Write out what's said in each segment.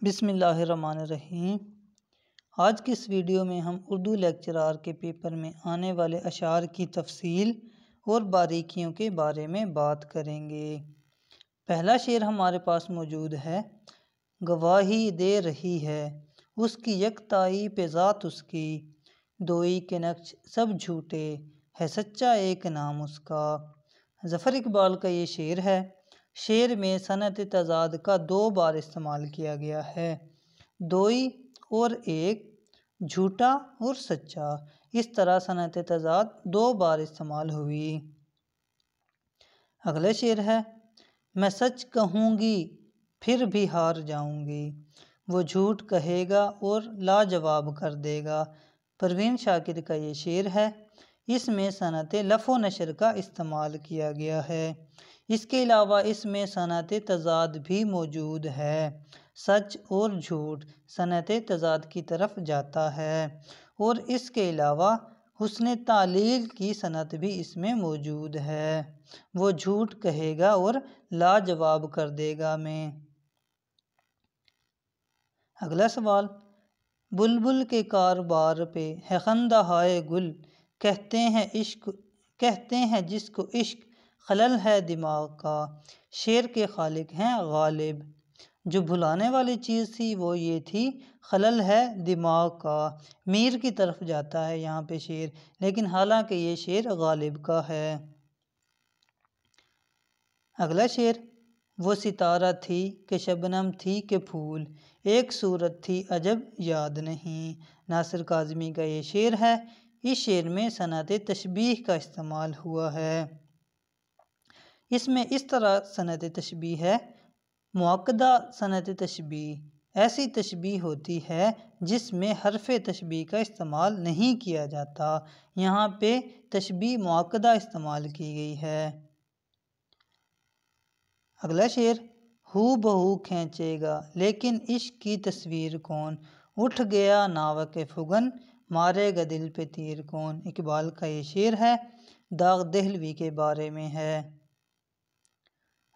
بسم اللہ الرحمن الرحیم۔ آج کی اس ویڈیو میں ہم اردو لیکچرار کے پیپر میں آنے والے اشعار کی تفصیل اور باریکیوں کے بارے میں بات کریں گے۔ پہلا شعر ہمارے پاس موجود ہے۔ گواہی دے رہی ہے اس کی یکتائی پہ ذات اس کی، دوئی کے نقش سب جھوٹے ہے سچا ایک نام اس کا۔ ظفر اقبال کا یہ شعر ہے۔ شعر میں صنعت تضاد کا 2 بار استعمال کیا گیا ہے، دوئی اور ایک، جھوٹا اور سچا۔ اس طرح صنعت تضاد 2 بار استعمال ہوئی۔ اگلا شعر ہے۔ میں سچ کہوں گی پھر بھی ہار جاؤں گی، وہ جھوٹ کہے گا اور لاجواب کر دے گا۔ پروین شاکر کا یہ شعر ہے۔ اس میں صنعت لف و نشر کا استعمال کیا گیا ہے۔ اس کے علاوہ اس میں صنعت تضاد بھی موجود ہے۔ سچ اور جھوٹ صنعت تضاد کی طرف جاتا ہے، اور اس کے علاوہ حسن تعلیل کی صنعت بھی اس میں موجود ہے۔ وہ جھوٹ کہے گا اور لاجواب کر دے گا میں۔ اگلا سوال۔ بلبل کے کاربار پہ ہے خندہ ہائے گل، کہتے ہیں جس کو عشق خلل ہے دماغ کا۔ شعر کے خالق ہیں غالب۔ جو بھلانے والی چیز تھی وہ یہ تھی خلل ہے دماغ کا۔ میر کی طرف جاتا ہے یہاں پہ شعر، لیکن حالانکہ یہ شعر غالب کا ہے۔ اگلا شعر۔ وہ ستارہ تھی کہ شبنم تھی کہ پھول، ایک صورت تھی عجب یاد نہیں۔ ناصر کاظمی کا یہ شعر ہے۔ اس شعر میں صنعت تشبیہ کا استعمال ہوا ہے۔ اس میں اس طرح صنعت تشبیہ ہے۔ مؤکدہ صنعت تشبیہ ایسی تشبیہ ہوتی ہے جس میں حرف تشبیہ کا استعمال نہیں کیا جاتا۔ یہاں پہ تشبیہ مؤکدہ استعمال کی گئی ہے۔ اگلا شعر۔ ہو بہو کھینچے گا لیکن عشق کی تصویر کون، اٹھ گیا ناوک فگن مارے گا دل پہ تیر کون۔ اقبال کا یہ شعر ہے۔ داغ دہلوی کے بارے میں ہے۔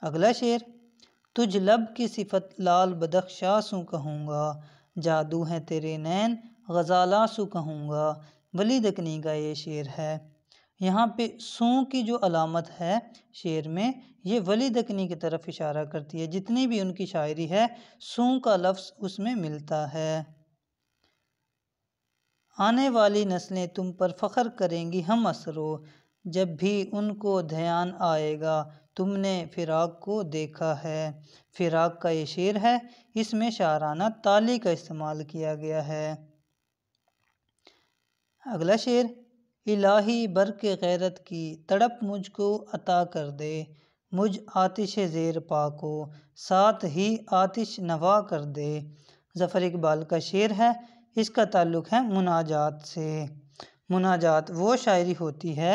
اگلا شعر۔ تجھ لب کی صفت لال بدخشاں سو کہوں گا، جادو ہیں تیرے نین غزالاں سو کہوں گا۔ ولی دکنی کا یہ شعر ہے۔ یہاں پہ سوں کی جو علامت ہے شعر میں، یہ ولی دکنی کی طرف اشارہ کرتی ہے۔ جتنی بھی ان کی شاعری ہے سوں کا لفظ اس میں ملتا ہے۔ آنے والی نسلیں تم پر فخر کریں گی ہم اسرو، جب بھی ان کو دھیان آئے گا تم نے فراق کو دیکھا ہے۔ فراق کا یہ شعر ہے۔ اس میں شاعرانہ تالی کا استعمال کیا گیا ہے۔ اگلا شعر۔ الہی برق غیرت کی تڑپ مجھ کو عطا کر دے، مجھ آتش زیر پا کو ساتھ ہی آتش نوا کر دے۔ ظفر اقبال کا شعر ہے۔ اس کا تعلق ہے مناجات سے۔ مناجات وہ شاعری ہوتی ہے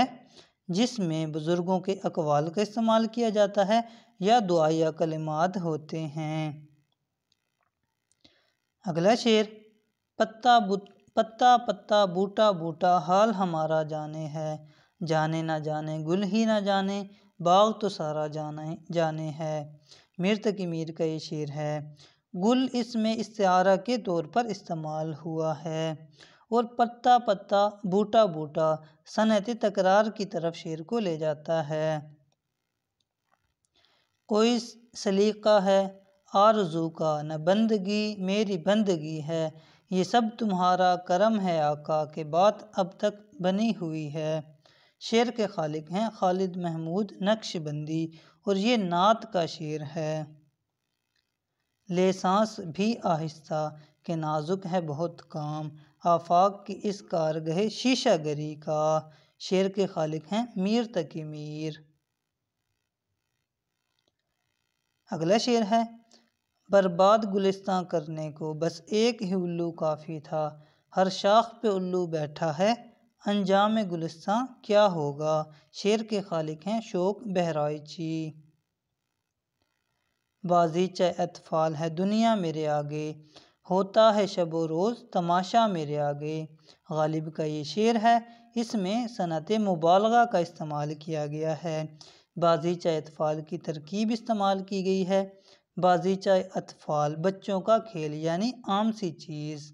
جس میں بزرگوں کے اقوال کا استعمال کیا جاتا ہے یا دعائیہ کلمات ہوتے ہیں۔ اگلا شعر۔ پتا پتا بوٹا بوٹا حال ہمارا جانے ہے، جانے نہ جانے گل ہی نہ جانے باغ تو سارا جانے ہے۔ میر تقی میر کا یہ شعر ہے۔ گل اس میں استعارہ کے طور پر استعمال ہوا ہے، اور پتا پتا بوٹا بوٹا صنعت تکرار کی طرف شعر کو لے جاتا ہے۔ کوئی سلیقہ ہے آرزو کا نہ بندگی میری بندگی ہے، یہ سب تمہارا کرم ہے آقا کہ بات اب تک بنی ہوئی ہے۔ شعر کے خالق ہیں خالد محمود نقشبندی، اور یہ نعت کا شعر ہے۔ لے سانس بھی آہستہ کہ نازک ہے بہت کام، آفاق کی اس کارگہ شیشہ گری کا۔ شعر کے خالق ہیں میر تقی میر۔ اگلا شعر ہے۔ برباد گلستاں کرنے کو بس ایک ہی الو کافی تھا، ہر شاخ پہ الو بیٹھا ہے انجام گلستاں کیا ہوگا۔ شعر کے خالق ہیں شوق بہرائچی۔ بازیچہ اطفال ہے دنیا میرے آگے، ہوتا ہے شب و روز تماشا میرے آگے۔ غالب کا یہ شعر ہے۔ اس میں صنعت مبالغہ کا استعمال کیا گیا ہے۔ بازیچہ اطفال کی ترکیب استعمال کی گئی ہے۔ بازیچہ اطفال، بچوں کا کھیل یعنی عام سی چیز۔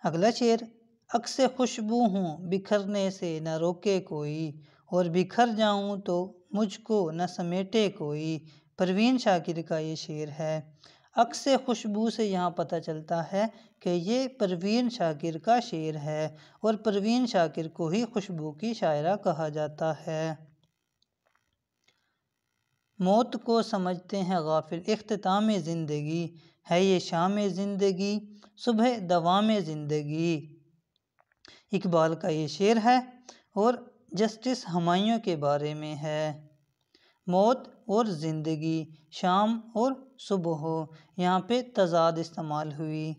اگلا شعر، عکس خوشبو ہوں بکھرنے سے نہ روکے کوئی، اور بکھر جاؤں تو مجھ کو نہ سمیٹے کوئی۔ پروین شاکر کا یہ شعر ہے۔ عکس خوشبو سے یہاں پتہ چلتا ہے کہ یہ پروین شاکر کا شعر ہے، اور پروین شاکر کو ہی خوشبو کی شاعرہ کہا جاتا ہے۔ موت کو سمجھتے ہیں غافل اختتام زندگی، ہے یہ شام زندگی صبح دوام زندگی۔ اقبال کا یہ شعر ہے اور جسٹس ہمایوں کے بارے میں ہے۔ موت اور زندگی، شام اور صبح، یہاں پہ تضاد استعمال ہوئی۔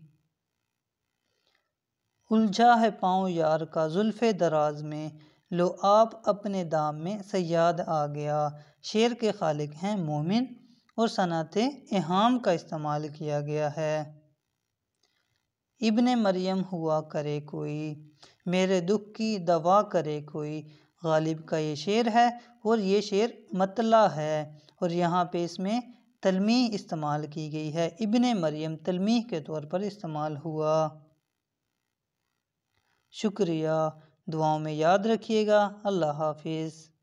الجھا ہے پاؤں یار کا زلف دراز میں، لو آپ اپنے دام میں صیاد آ گیا۔ شعر کے خالق ہیں مومن اور صنعت ایہام کا استعمال کیا گیا ہے۔ ابن مریم ہوا کرے کوئی، میرے دکھ کی دوا کرے کوئی، غالب کا یہ شعر ہے، اور یہ شعر مطلع ہے، اور یہاں پہ اس میں تلمیح استعمال کی گئی ہے۔ ابن مریم تلمیح کے طور پر استعمال ہوا۔ شکریہ، دعاؤں میں یاد رکھیے گا۔ اللہ حافظ۔